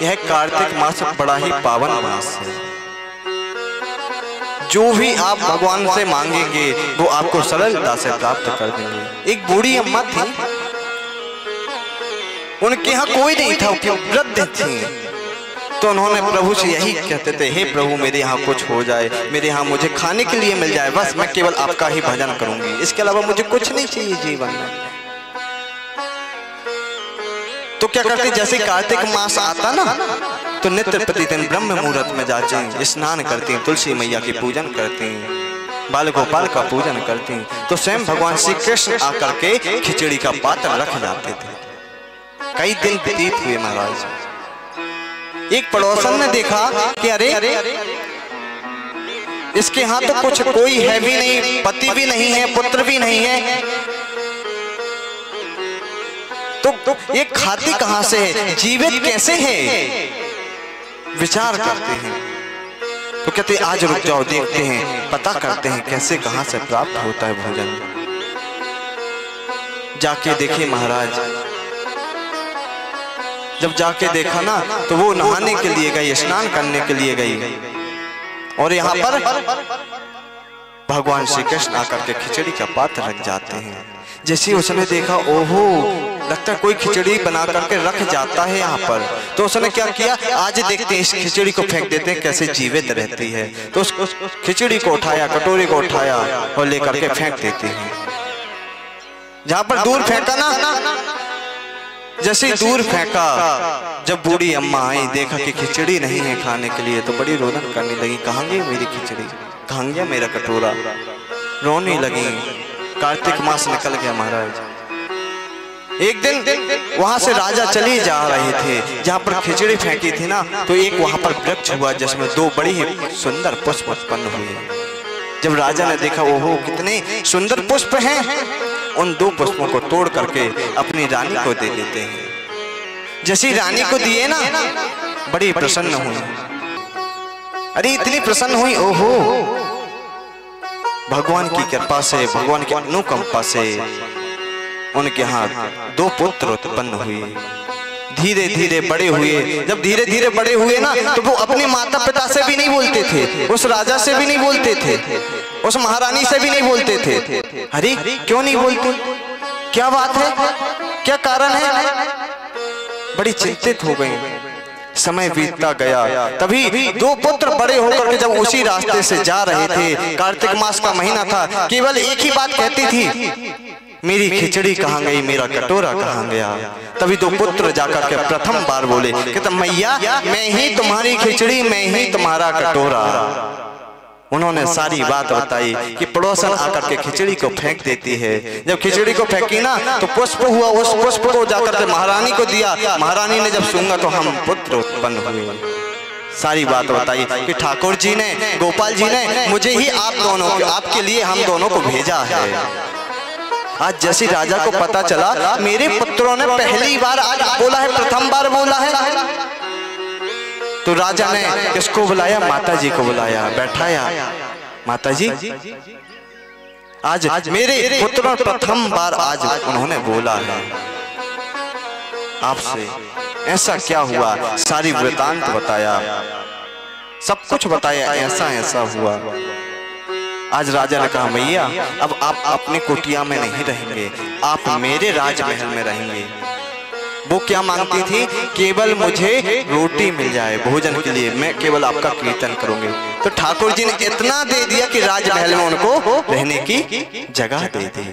यह कार्तिक मास बड़ा ही पावन मास है। जो भी आप भगवान से मांगेंगे वो आपको सरलता से प्राप्त कर देंगे। एक बूढ़ी अम्मा थी, उनके यहाँ कोई नहीं था, वृद्ध थी, तो उन्होंने प्रभु से यही कहते थे, हे प्रभु मेरे यहाँ कुछ हो जाए, मेरे यहाँ मुझे खाने के लिए मिल जाए, बस मैं केवल आपका ही भजन करूंगी, इसके अलावा मुझे कुछ नहीं चाहिए जीवन में। तो क्या करती, जैसे कार्तिक मास आता ना तो नित्य प्रतिदिन ब्रह्म मुहूर्त में जाती, स्नान करती, तुलसी मैया की पूजन करती, बाल गोपाल का पूजन करती, तो स्वयं भगवान श्री कृष्ण आकर के खिचड़ी का पात्र रख जाते थे। कई दिन व्यतीत हुए महाराज। एक पड़ोसन ने देखा कि अरे इसके यहाँ तो कुछ कोई है भी नहीं, पति भी नहीं है, पुत्र भी नहीं है, तो ये खाती कहां से है, जीवित कैसे है? विचार करते हैं तो कहते आज रुक जाओ, देखते हैं, पता करते हैं कैसे कहां से प्राप्त होता है भोजन। जाके देखे महाराज, जब जाके देखा ना तो वो नहाने के लिए गई, स्नान करने के लिए गई, और यहाँ पर भगवान श्री कृष्ण आकर के खिचड़ी का पात्र रख जाते हैं। जैसे उसने देखा, ओहो लगता है कोई खिचड़ी बना करके रख जाता है यहाँ पर, तो उसने क्या किया, आज देखते हैं इस खिचड़ी को फेंक देते हैं कैसे जीवित रहती है। तो उस खिचड़ी को उठाया, कटोरी को उठाया और लेकर के फेंक देते हैं। जहाँ पर दूर फेंका ना, जैसे दूर फेंका, जब बूढ़ी अम्मा आई, देखा कि खिचड़ी नहीं है खाने के लिए, तो बड़ी रोदन करने लगी, कहाँ गई मेरी खिचड़ी, कहाँ गया मेरा कटोरा, रोने लगी। कार्तिक मास निकल गया महाराज। एक दिन वहां से राजा चले जा रहे थे, जहां पर खिचड़ी फेंकी थी ना, तो एक वहां पर वृक्ष हुआ जिसमें दो बड़ी ही सुंदर पुष्प उत्पन्न हुए। जब राजा ने देखा, ओहो कितने सुंदर पुष्प हैं, उन दो पुष्पों को तोड़ करके अपनी रानी को दे देते हैं। जैसी रानी को दिए ना, बड़ी प्रसन्न हुई, अरे इतनी प्रसन्न हुई, ओहो भगवान की कृपा से, भगवान की अनुकंपा से उनके हाथ दो पुत्र उत्पन्न हुए। धीरे धीरे बड़े हुए। जब धीरे धीरे बड़े हुए ना, तो वो अपने माता पिता से भी नहीं बोलते थे, उस राजा से भी नहीं बोलते थे, उस महारानी से भी नहीं बोलते थे। अरे क्यों नहीं बोलते, क्या बात है, क्या कारण है? बड़ी चिंतित हो गई। समय बीतता गया, तभी दो पुत्र बड़े होकर के जब उसी रास्ते से जा रहे थे, कार्तिक मास का महीना था, केवल एक ही बात कहती थी, मेरी खिचड़ी कहाँ गई, मेरा कटोरा कहाँ गया। तभी दो पुत्र जाकर के प्रथम बार बोले, कहते मैया मैं ही तुम्हारी खिचड़ी, मैं ही तुम्हारा कटोरा। उन्होंने सारी बात बताई कि पड़ोसन आकर के खिचड़ी को फेंक देती है। जब खिचड़ी को फेंकी ना, तो पुष्प हुआ, उस पुष्प को जाकर के महारानी को दिया। महारानी ने जब सूंघा तो हम पुत्र उत्पन्न हुए। सारी बात बताई कि ठाकुर जी ने, गोपाल जी ने मुझे ही आप दोनों, आपके लिए हम दोनों को भेजा है। आज जैसे राजा को पता चला मेरे पुत्रों ने पहली बार आज बोला है, प्रथम बार बोला है, तो राजा ने किसको बुलाया, माता जी को बुलाया, बैठाया, माता जी आज मेरे पुत्रों प्रथम बार आज उन्होंने बोला है आपसे, ऐसा क्या हुआ, सारी वृतांत बताया, सब कुछ बताया, ऐसा ऐसा हुआ। आज राजा ने कहा मैया अब आप अपनी कुटिया में नहीं रहेंगे, आप मेरे राजमहल में रहेंगे। वो क्या मांगती थी, केवल मुझे रोटी मिल जाए भोजन के लिए, मैं केवल आपका कीर्तन करूंगी। तो ठाकुर जी ने इतना दे दिया कि राजमहल में उनको रहने की जगह दे दी।